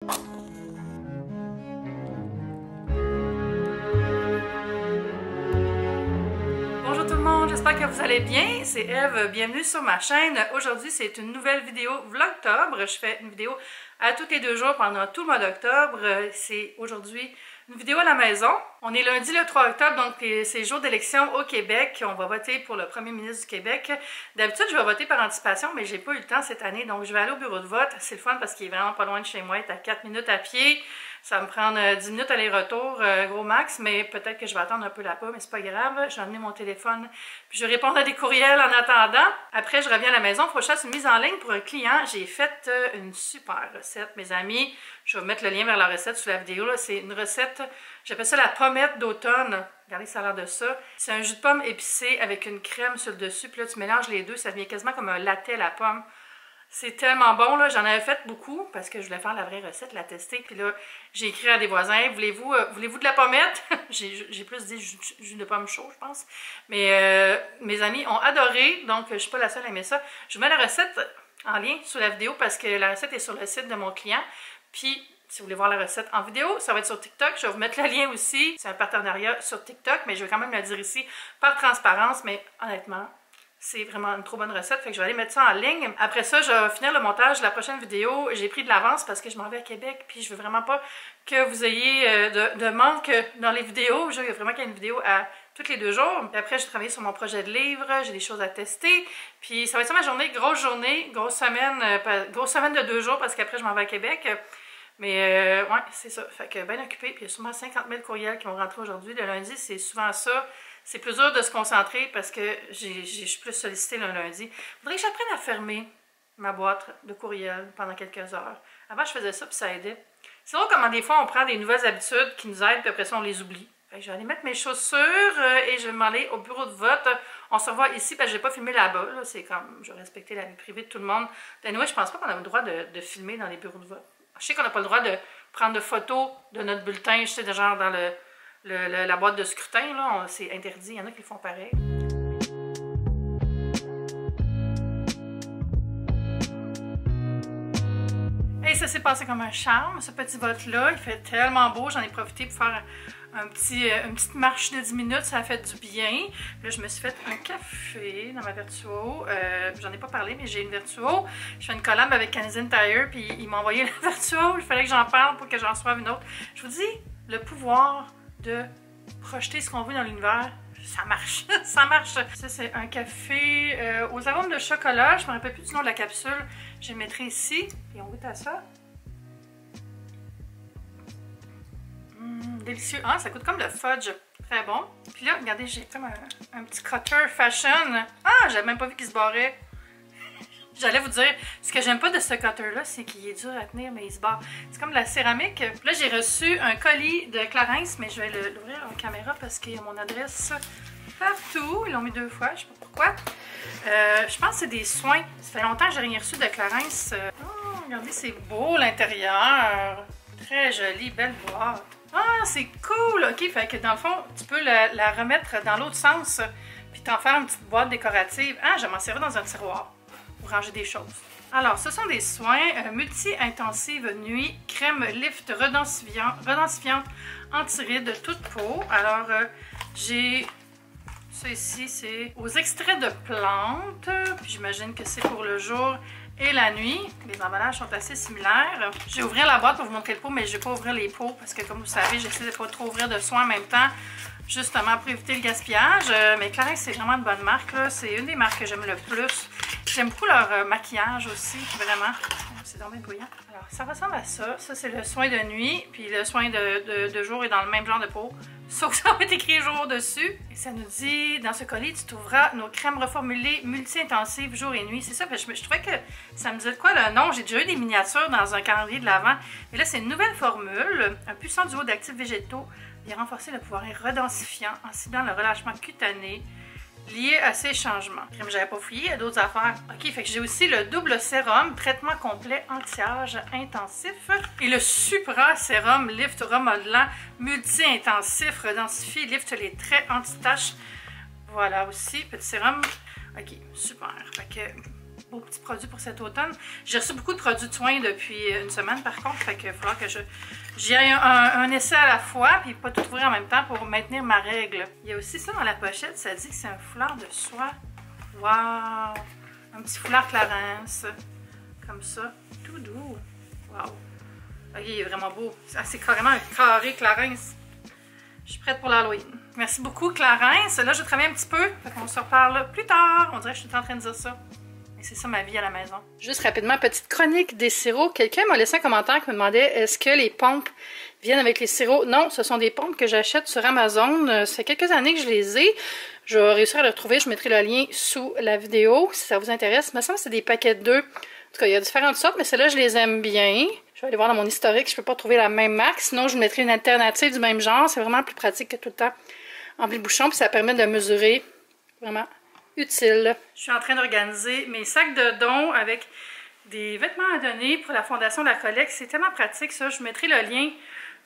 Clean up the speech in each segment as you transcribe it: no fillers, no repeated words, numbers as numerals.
Bonjour tout le monde, j'espère que vous allez bien. C'est Eve, bienvenue sur ma chaîne. Aujourd'hui, c'est une nouvelle vidéo vlogtobre. Je fais une vidéo à tous les 2 jours pendant tout le mois d'octobre. C'est aujourd'hui une vidéo à la maison. On est lundi le 3 octobre, donc c'est jour d'élection au Québec. On va voter pour le premier ministre du Québec. D'habitude, je vais voter par anticipation, mais j'ai pas eu le temps cette année, donc je vais aller au bureau de vote. C'est le fun parce qu'il est vraiment pas loin de chez moi, il est à 4 minutes à pied. Ça va me prendre 10 minutes aller-retour, gros max, mais peut-être que je vais attendre un peu là-bas, mais c'est pas grave. Je vais amener mon téléphone, puis je vais répondre à des courriels en attendant. Après, je reviens à la maison, il faut que je fasse une mise en ligne pour un client. J'ai fait une super recette, mes amis. Je vais vous mettre le lien vers la recette sous la vidéo. C'est une recette, j'appelle ça la pommette d'automne. Regardez, ça a l'air de ça. C'est un jus de pomme épicé avec une crème sur le dessus, puis là, tu mélanges les deux, ça devient quasiment comme un latte à la pomme. C'est tellement bon, là. J'en avais fait beaucoup parce que je voulais faire la vraie recette, la tester. Puis là, j'ai écrit à des voisins, voulez-vous de la pommette? J'ai plus dit jus de pomme chaud, je pense. Mais mes amis ont adoré, donc je suis pas la seule à aimer ça. Je vous mets la recette en lien sous la vidéo parce que la recette est sur le site de mon client. Puis, si vous voulez voir la recette en vidéo, ça va être sur TikTok. Je vais vous mettre le lien aussi. C'est un partenariat sur TikTok, mais je vais quand même le dire ici par transparence. Mais honnêtement, c'est vraiment une trop bonne recette, fait que je vais aller mettre ça en ligne. Après ça, je vais finir le montage de la prochaine vidéo. J'ai pris de l'avance parce que je m'en vais à Québec, puis je veux vraiment pas que vous ayez de manque dans les vidéos. Je veux vraiment qu'il y ait une vidéo à tous les 2 jours. Puis après, je vais travailler sur mon projet de livre, j'ai des choses à tester. Puis ça va être ça ma journée, grosse semaine de 2 jours parce qu'après, je m'en vais à Québec. Mais ouais, c'est ça. Fait que bien occupé. Puis il y a sûrement 50 000 courriels qui vont rentrer aujourd'hui. Le lundi, c'est souvent ça. C'est plus dur de se concentrer parce que je suis plus sollicitée le lundi. Il faudrait que j'apprenne à fermer ma boîte de courriel pendant quelques heures. Avant, je faisais ça puis ça aidait. C'est drôle comment des fois on prend des nouvelles habitudes qui nous aident puis après ça on les oublie. Fait que je vais aller mettre mes chaussures et je vais m'en aller au bureau de vote. On se revoit ici parce que je n'ai pas filmé là-bas. Là. C'est comme, je vais respecter la vie privée de tout le monde. Anyway, je pense pas qu'on a le droit de filmer dans les bureaux de vote. Je sais qu'on n'a pas le droit de prendre de photos de notre bulletin, je sais, de genre dans la boîte de scrutin, là, c'est interdit, il y en a qui le font pareil. Et ça s'est passé comme un charme, ce petit vote-là, il fait tellement beau, j'en ai profité pour faire une petite marche de 10 minutes, ça a fait du bien. Là, je me suis fait un café dans ma Vertuo. J'en ai pas parlé, mais j'ai une Vertuo. Je fais une collab avec Canadian Tire, puis ils m'ont envoyé la Vertuo. Il fallait que j'en parle pour que j'en reçoive une autre. Je vous dis, le pouvoir de projeter ce qu'on veut dans l'univers, ça marche. Ça marche. Ça, c'est un café aux arômes de chocolat. Je me rappelle plus du nom de la capsule. Je le mettrai ici. Et on goûte à ça. Délicieux. Ah, ça coûte comme le fudge. Très bon. Puis là, regardez, j'ai comme un petit cutter fashion. Ah, j'avais même pas vu qu'il se barrait. J'allais vous dire, ce que j'aime pas de ce cutter-là, c'est qu'il est dur à tenir, mais il se barre. C'est comme de la céramique. Là, j'ai reçu un colis de Clarins, mais je vais l'ouvrir en caméra parce qu'il y a mon adresse partout. Ils l'ont mis 2 fois, je sais pas pourquoi. Je pense que c'est des soins. Ça fait longtemps que j'ai rien reçu de Clarins. Oh, regardez, c'est beau l'intérieur. Très joli, belle boîte. Ah, c'est cool! Ok, fait que dans le fond, tu peux la remettre dans l'autre sens, puis t'en faire une petite boîte décorative. Ah, je vais m'en servir dans un tiroir pour ranger des choses. Alors, ce sont des soins multi-intensive nuit, crème lift redensifiante anti-rides toute peau. Alors, j'ai ça ici, c'est aux extraits de plantes, puis j'imagine que c'est pour le jour et la nuit. Les emballages sont assez similaires. Je vais ouvrir la boîte pour vous montrer le pot, mais je ne vais pas ouvrir les pots parce que, comme vous savez, j'essaie de ne pas trop ouvrir de soins en même temps, justement pour éviter le gaspillage. Mais Clarins, c'est vraiment une bonne marque. C'est une des marques que j'aime le plus. J'aime beaucoup leur maquillage aussi, vraiment. C'est vraiment brillant. Alors, ça ressemble à ça. Ça, c'est le soin de nuit, puis le soin de jour est dans le même genre de peau. Sauf que ça va être écrit jour dessus. Et ça nous dit, dans ce colis, tu trouveras nos crèmes reformulées multi-intensives jour et nuit. C'est ça, je trouvais que ça me disait de quoi le nom. J'ai déjà eu des miniatures dans un calendrier de l'Avent. Mais là, c'est une nouvelle formule. Un puissant duo d'actifs végétaux vient renforcer le pouvoir redensifiant en ciblant le relâchement cutané lié à ces changements. Comme j'avais pas fouillé, il y a d'autres affaires. Ok, fait que j'ai aussi le double sérum, traitement complet anti-âge intensif. Et le Supra sérum lift remodelant multi-intensif, redensifie, lift les traits anti-taches. Voilà aussi, petit sérum. Ok, super. Fait que beaux petits produits pour cet automne. J'ai reçu beaucoup de produits de soins depuis une semaine par contre, fait qu'il va falloir que j'y aille un essai à la fois, puis pas tout ouvrir en même temps pour maintenir ma règle. Il y a aussi ça dans la pochette, ça dit que c'est un foulard de soie. Waouh! Un petit foulard Clarins, comme ça, tout doux. Waouh! Ok, il est vraiment beau. C'est carrément un carré Clarins. Je suis prête pour l'Halloween. Merci beaucoup, Clarins. Là, je travaille un petit peu. Fait qu'on se reparle plus tard. On dirait que je suis en train de dire ça. Et c'est ça ma vie à la maison. Juste rapidement, petite chronique des sirops. Quelqu'un m'a laissé un commentaire qui me demandait est-ce que les pompes viennent avec les sirops? Non, ce sont des pompes que j'achète sur Amazon. Ça fait quelques années que je les ai. Je vais réussir à les retrouver. Je mettrai le lien sous la vidéo si ça vous intéresse. Il me semble que c'est des paquets de 2. En tout cas, il y a différentes sortes, mais celles-là, je les aime bien. Je vais aller voir dans mon historique. Je ne peux pas trouver la même marque. Sinon, je mettrai une alternative du même genre. C'est vraiment plus pratique que tout le temps remplir le bouchon. Puis ça permet de mesurer. Vraiment utile. Je suis en train d'organiser mes sacs de dons avec des vêtements à donner pour la fondation de la collecte. C'est tellement pratique ça. Je vous mettrai le lien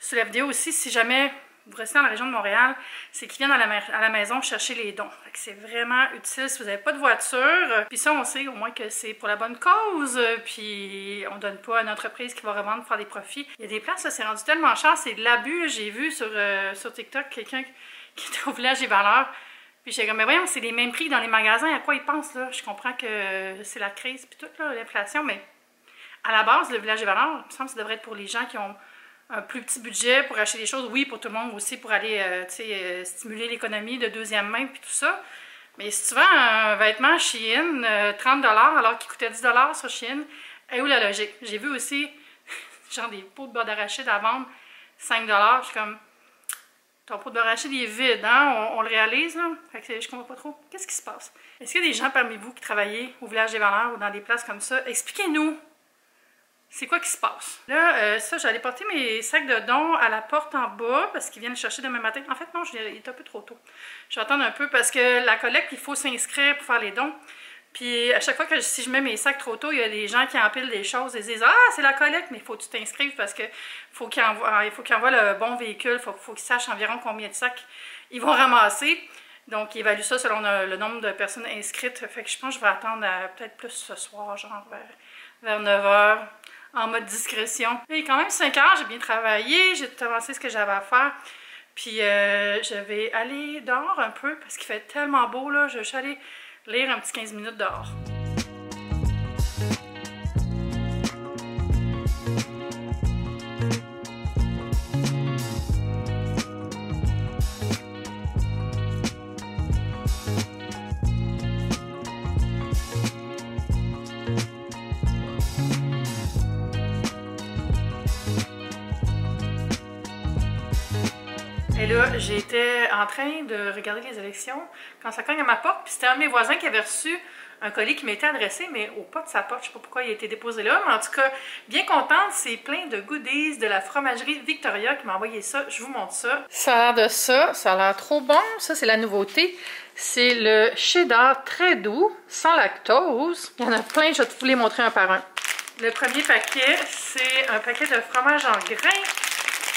sous la vidéo aussi si jamais vous restez dans la région de Montréal. C'est qu'ils viennent à la maison chercher les dons. C'est vraiment utile si vous n'avez pas de voiture. Puis ça, on sait au moins que c'est pour la bonne cause. Puis on donne pas à une entreprise qui va revendre pour faire des profits. Il y a des places, ça c'est rendu tellement cher. C'est de l'abus. J'ai vu sur TikTok quelqu'un qui était au village des valeurs. Puis j'étais comme, mais voyons, c'est les mêmes prix dans les magasins, à quoi ils pensent, là? Je comprends que c'est la crise, puis toute l'inflation, mais à la base, le village des valeurs, il me semble que ça devrait être pour les gens qui ont un plus petit budget pour acheter des choses. Oui, pour tout le monde aussi, pour aller, stimuler l'économie de deuxième main, puis tout ça. Mais si tu vends un vêtement Shein, 30$ alors qu'il coûtait 10$ sur Shein, est où la logique? J'ai vu aussi, genre des pots de beurre d'arachide à vendre, 5$, je suis comme... Ton pot de beurre d'arachide est vide, hein? On le réalise, là? Fait que je comprends pas trop. Qu'est-ce qui se passe? Est-ce qu'il y a des gens parmi vous qui travaillent au village des valeurs ou dans des places comme ça? Expliquez-nous! C'est quoi qui se passe? Là, ça, j'allais porter mes sacs de dons à la porte en bas parce qu'ils viennent le chercher demain matin. En fait, non, il est un peu trop tôt. Je vais attendre un peu parce que la collecte, il faut s'inscrire pour faire les dons. Puis à chaque fois que si je mets mes sacs trop tôt, il y a des gens qui empilent des choses et disent « Ah, c'est la collecte, mais il faut que tu t'inscrives parce que faut qu'ils envoient le bon véhicule, faut qu'ils sachent environ combien de sacs ils vont ramasser. » Donc, ils évaluent ça selon le nombre de personnes inscrites. Fait que je pense que je vais attendre peut-être plus ce soir, genre vers 9h, en mode discrétion. Il est quand même 5h, j'ai bien travaillé, j'ai tout avancé ce que j'avais à faire. Puis je vais aller dehors un peu parce qu'il fait tellement beau, là. Je suis allée lire un petit 15 minutes dehors. Et là, j'étais en train de regarder les élections quand ça cogne à ma porte. Puis c'était un de mes voisins qui avait reçu un colis qui m'était adressé, mais au pas de sa porte. Je ne sais pas pourquoi il a été déposé là. Mais en tout cas, bien contente, c'est plein de goodies de la fromagerie Victoria qui m'a envoyé ça. Je vous montre ça. Ça a l'air de ça. Ça a l'air trop bon. Ça, c'est la nouveauté. C'est le cheddar très doux, sans lactose. Il y en a plein. Je vais vous les montrer un par un. Le premier paquet, c'est un paquet de fromage en grains.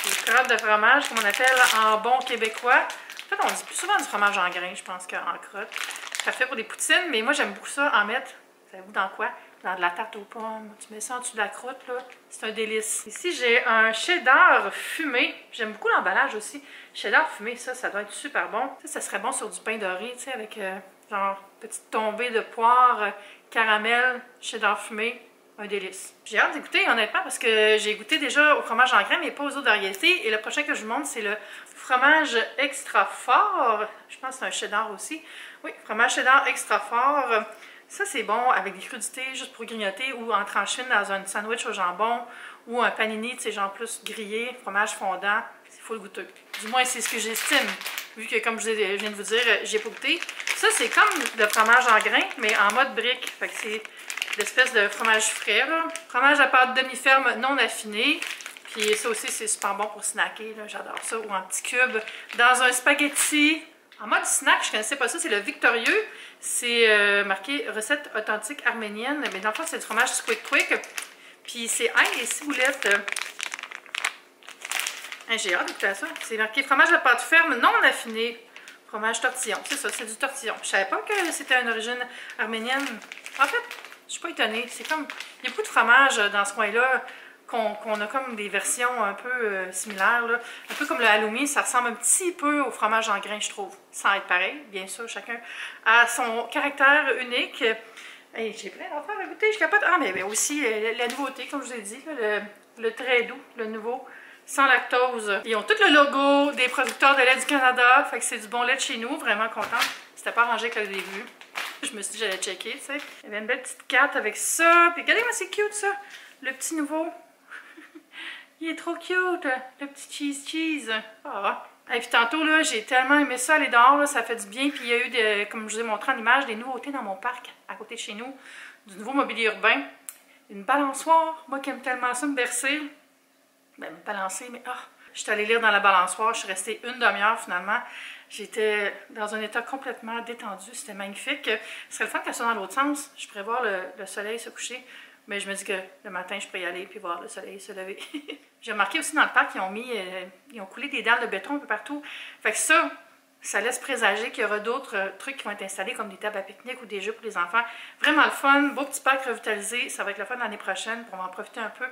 Des crottes de fromage, comme on appelle en bon québécois. En fait, on dit plus souvent du fromage en grains, je pense, qu'en crotte. Parfait pour des poutines, mais moi, j'aime beaucoup ça en mettre. Savez-vous dans quoi? Dans de la tarte aux pommes. Tu mets ça en dessous de la croûte, là. C'est un délice. Ici, j'ai un cheddar fumé. J'aime beaucoup l'emballage aussi. Cheddar fumé, ça doit être super bon. Ça serait bon sur du pain doré, tu sais, avec genre petite tombée de poire, caramel, cheddar fumé. Un délice. J'ai hâte d'écouter, honnêtement, parce que j'ai goûté déjà au fromage en grains, mais pas aux autres variétés. Et le prochain que je vous montre, c'est le fromage extra fort. Je pense que c'est un cheddar aussi. Oui, fromage cheddar extra fort. Ça, c'est bon avec des crudités juste pour grignoter ou en tranchine dans un sandwich au jambon ou un panini, tu sais, genre plus grillé, fromage fondant. C'est full goûteux. Du moins, c'est ce que j'estime. Vu que, comme je viens de vous dire, j'ai pas goûté. Ça, c'est comme le fromage en grains, mais en mode brique. Fait que c'est l'espèce de fromage frais, là. Fromage à pâte demi-ferme non affiné. Puis ça aussi, c'est super bon pour snacker, là. J'adore ça. Ou en petits cubes. Dans un spaghetti. En mode snack, je connaissais pas ça. C'est le Victorieux. C'est marqué recette authentique arménienne. Mais dans le fond, c'est du fromage Quick Quick. Puis c'est ail et ciboulette. J'ai hâte d'écouter ça. C'est marqué fromage à pâte ferme non affiné. Fromage tortillon. C'est ça, c'est du tortillon. Je savais pas que c'était une origine arménienne. En fait, je suis pas étonnée. C'est comme, il y a beaucoup de fromages dans ce coin-là qu'on a comme des versions un peu similaires. Là. Un peu comme le halloumi, ça ressemble un petit peu au fromage en grains, je trouve. Sans être pareil, bien sûr, chacun a son caractère unique. Hey, j'ai plein d'affaires à goûter, je capote. Ah, mais aussi la nouveauté, comme je vous ai dit, là, le très doux, le nouveau, sans lactose. Ils ont tout le logo des producteurs de lait du Canada, fait que c'est du bon lait de chez nous, vraiment contente. C'était pas arrangé avec le début. Je me suis dit que j'allais checker, tu sais. Il y avait une belle petite carte avec ça, puis regardez-moi, c'est cute ça, le petit nouveau. Il est trop cute, le petit cheese. Ah. Et puis tantôt, là, j'ai tellement aimé ça, aller dehors, là, ça fait du bien. Puis il y a eu, comme je vous ai montré en image, des nouveautés dans mon parc, à côté de chez nous. Du nouveau mobilier urbain. Une balançoire, moi qui aime tellement ça, me bercer. Ben, me balancer, mais je suis allée lire dans la balançoire, je suis restée une demi-heure finalement. J'étais dans un état complètement détendu, c'était magnifique. Ce serait le fun qu'elle soit dans l'autre sens, je pourrais voir le soleil se coucher. Mais je me dis que le matin, je pourrais y aller puis voir le soleil se lever. J'ai remarqué aussi dans le parc, ils ont coulé des dalles de béton un peu partout. Fait que ça laisse présager qu'il y aura d'autres trucs qui vont être installés, comme des tables à pique-nique ou des jeux pour les enfants. Vraiment le fun, beau petit parc revitalisé. Ça va être le fun l'année prochaine, pour en profiter un peu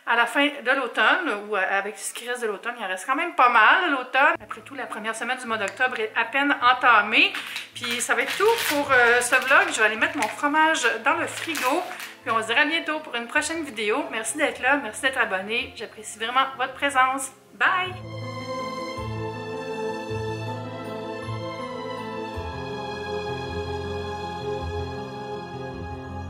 à la fin de l'automne, ou avec ce qui reste de l'automne. Il en reste quand même pas mal de l'automne. Après tout, la première semaine du mois d'octobre est à peine entamée. Puis ça va être tout pour ce vlog. Je vais aller mettre mon fromage dans le frigo. Puis on se dira à bientôt pour une prochaine vidéo. Merci d'être là, merci d'être abonné. J'apprécie vraiment votre présence. Bye!